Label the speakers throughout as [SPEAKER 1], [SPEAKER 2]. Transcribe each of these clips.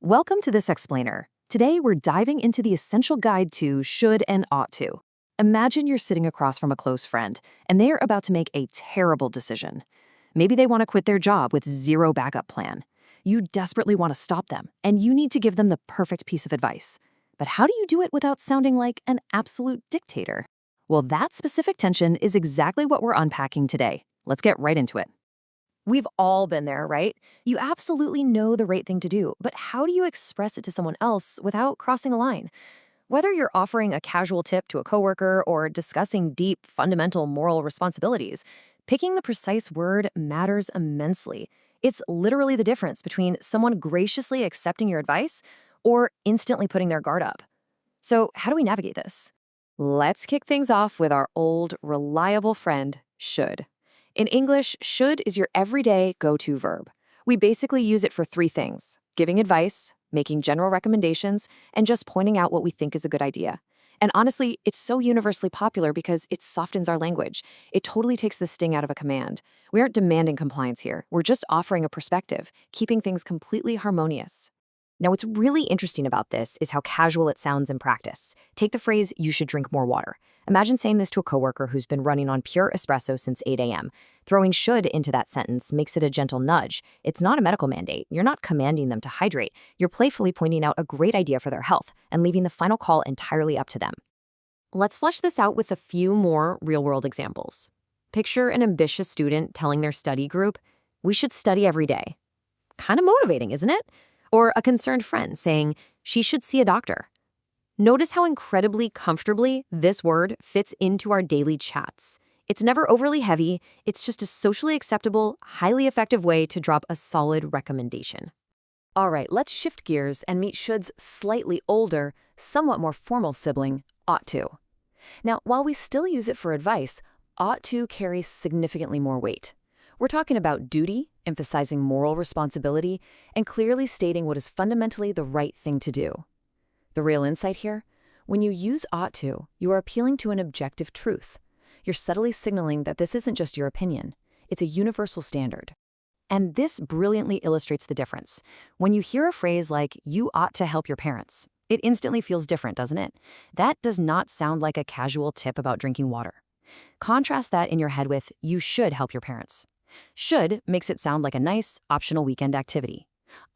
[SPEAKER 1] Welcome to This Explainer. Today, we're diving into the essential guide to should and ought to. Imagine you're sitting across from a close friend, and they're about to make a terrible decision. Maybe they want to quit their job with zero backup plan. You desperately want to stop them, and you need to give them the perfect piece of advice. But how do you do it without sounding like an absolute dictator? Well, that specific tension is exactly what we're unpacking today. Let's get right into it. We've all been there, right? You absolutely know the right thing to do, but how do you express it to someone else without crossing a line? Whether you're offering a casual tip to a coworker or discussing deep, fundamental moral responsibilities, picking the precise word matters immensely. It's literally the difference between someone graciously accepting your advice or instantly putting their guard up. So, how do we navigate this? Let's kick things off with our old, reliable friend, should. In English, should is your everyday go-to verb. We basically use it for three things: giving advice, making general recommendations, and just pointing out what we think is a good idea. And honestly, it's so universally popular because it softens our language. It totally takes the sting out of a command. We aren't demanding compliance here. We're just offering a perspective, keeping things completely harmonious. Now, what's really interesting about this is how casual it sounds in practice. Take the phrase, "you should drink more water." Imagine saying this to a coworker who's been running on pure espresso since 8 a.m. Throwing should into that sentence makes it a gentle nudge. It's not a medical mandate. You're not commanding them to hydrate. You're playfully pointing out a great idea for their health and leaving the final call entirely up to them. Let's flesh this out with a few more real-world examples. Picture an ambitious student telling their study group, "We should study every day." Kind of motivating, isn't it? Or a concerned friend saying, "She should see a doctor." Notice how incredibly comfortably this word fits into our daily chats. It's never overly heavy, it's just a socially acceptable, highly effective way to drop a solid recommendation. All right, let's shift gears and meet should's slightly older, somewhat more formal sibling, ought to. Now, while we still use it for advice, ought to carries significantly more weight. We're talking about duty, emphasizing moral responsibility, and clearly stating what is fundamentally the right thing to do. The real insight here? When you use ought to, you are appealing to an objective truth. You're subtly signaling that this isn't just your opinion. It's a universal standard. And this brilliantly illustrates the difference. When you hear a phrase like, "you ought to help your parents," it instantly feels different, doesn't it? That does not sound like a casual tip about drinking water. Contrast that in your head with, "you should help your parents." Should makes it sound like a nice, optional weekend activity.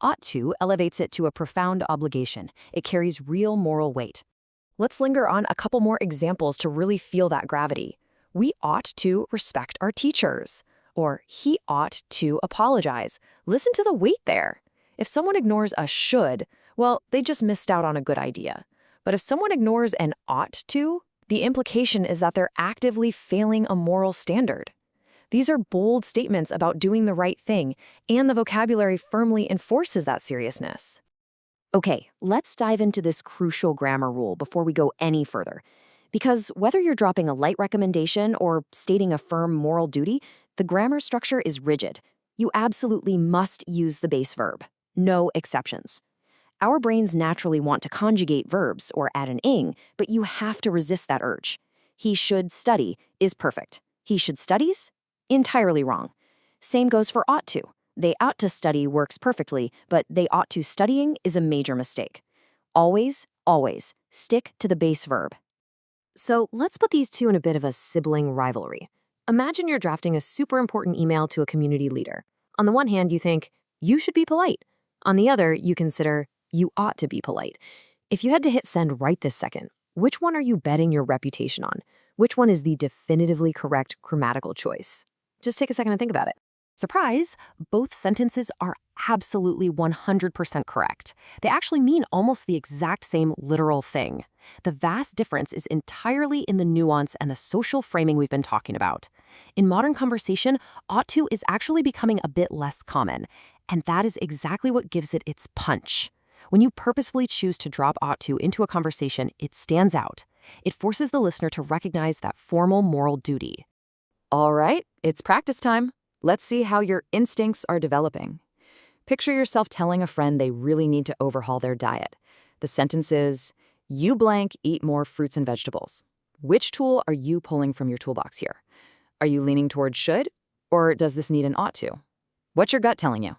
[SPEAKER 1] Ought to elevates it to a profound obligation. It carries real moral weight. Let's linger on a couple more examples to really feel that gravity. We ought to respect our teachers. Or he ought to apologize. Listen to the weight there. If someone ignores a should, well, they just missed out on a good idea. But if someone ignores an ought to, the implication is that they're actively failing a moral standard. These are bold statements about doing the right thing, and the vocabulary firmly enforces that seriousness. Okay, let's dive into this crucial grammar rule before we go any further. Because whether you're dropping a light recommendation or stating a firm moral duty, the grammar structure is rigid. You absolutely must use the base verb. No exceptions. Our brains naturally want to conjugate verbs or add an ing, but you have to resist that urge. He should study is perfect. He should studies? Entirely wrong. Same goes for ought to. They ought to study works perfectly, but they ought to studying is a major mistake. Always, always stick to the base verb. So let's put these two in a bit of a sibling rivalry. Imagine you're drafting a super important email to a community leader. On the one hand, you think, "you should be polite." On the other, you consider, "you ought to be polite." If you had to hit send right this second, which one are you betting your reputation on? Which one is the definitively correct grammatical choice? Just take a second and think about it. Surprise, both sentences are absolutely 100% correct. They actually mean almost the exact same literal thing. The vast difference is entirely in the nuance and the social framing we've been talking about. In modern conversation, ought to is actually becoming a bit less common, and that is exactly what gives it its punch. When you purposefully choose to drop ought to into a conversation, it stands out. It forces the listener to recognize that formal moral duty. All right, it's practice time. Let's see how your instincts are developing. Picture yourself telling a friend they really need to overhaul their diet. The sentence is, "You blank eat more fruits and vegetables." Which tool are you pulling from your toolbox here? Are you leaning toward should, or does this need an ought to? What's your gut telling you?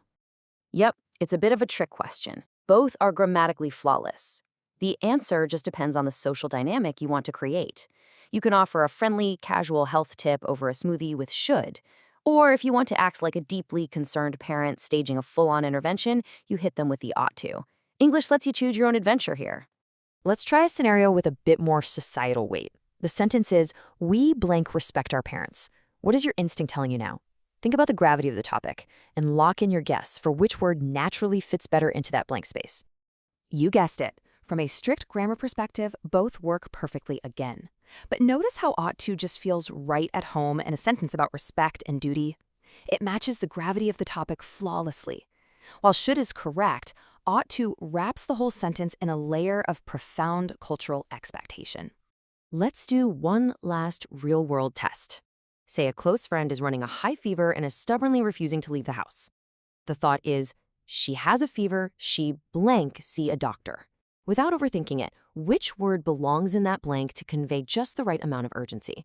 [SPEAKER 1] Yep, it's a bit of a trick question.
[SPEAKER 2] Both are grammatically flawless. The answer just depends on the social dynamic you want to create. You can offer a friendly, casual health tip over a smoothie with should. Or if you want to act like a deeply concerned parent staging a full-on intervention, you hit them with the ought to. English lets you choose your own adventure here.
[SPEAKER 1] Let's try a scenario with a bit more societal weight. The sentence is, we blank respect our parents. What is your instinct telling you now? Think about the gravity of the topic and lock in your guess for which word naturally fits better into that blank space. You guessed it. From a strict grammar perspective, both work perfectly again. But notice how ought to just feels right at home in a sentence about respect and duty. It matches the gravity of the topic flawlessly. While should is correct, ought to wraps the whole sentence in a layer of profound cultural expectation. Let's do one last real-world test. Say a close friend is running a high fever and is stubbornly refusing to leave the house. The thought is, she has a fever, she blank see a doctor. Without overthinking it, which word belongs in that blank to convey just the right amount of urgency?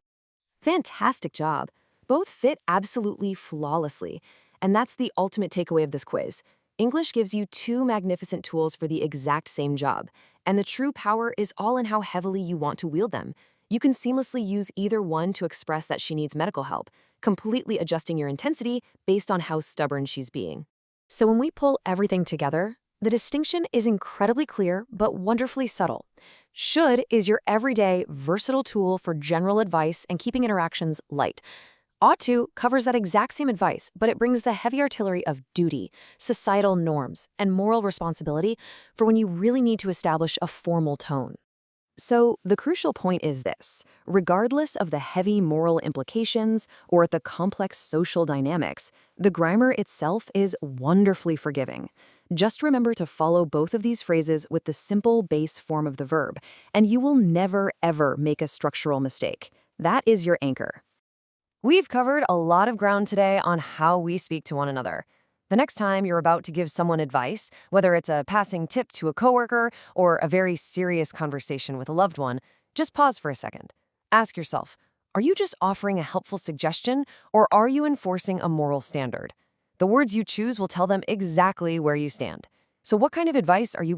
[SPEAKER 1] Fantastic job. Both fit absolutely flawlessly. And that's the ultimate takeaway of this quiz. English gives you two magnificent tools for the exact same job, and the true power is all in how heavily you want to wield them. You can seamlessly use either one to express that she needs medical help, completely adjusting your intensity based on how stubborn she's being. So when we pull everything together, the distinction is incredibly clear but wonderfully subtle. Should is your everyday, versatile tool for general advice and keeping interactions light. Ought to covers that exact same advice, but it brings the heavy artillery of duty, societal norms, and moral responsibility for when you really need to establish a formal tone. So the crucial point is this: regardless of the heavy moral implications or the complex social dynamics, the grammar itself is wonderfully forgiving. Just remember to follow both of these phrases with the simple base form of the verb, and you will never, ever make a structural mistake. That is your anchor. We've covered a lot of ground today on how we speak to one another. The next time you're about to give someone advice, whether it's a passing tip to a coworker or a very serious conversation with a loved one, just pause for a second. Ask yourself, are you just offering a helpful suggestion, or are you enforcing a moral standard? The words you choose will tell them exactly where you stand. So what kind of advice are you going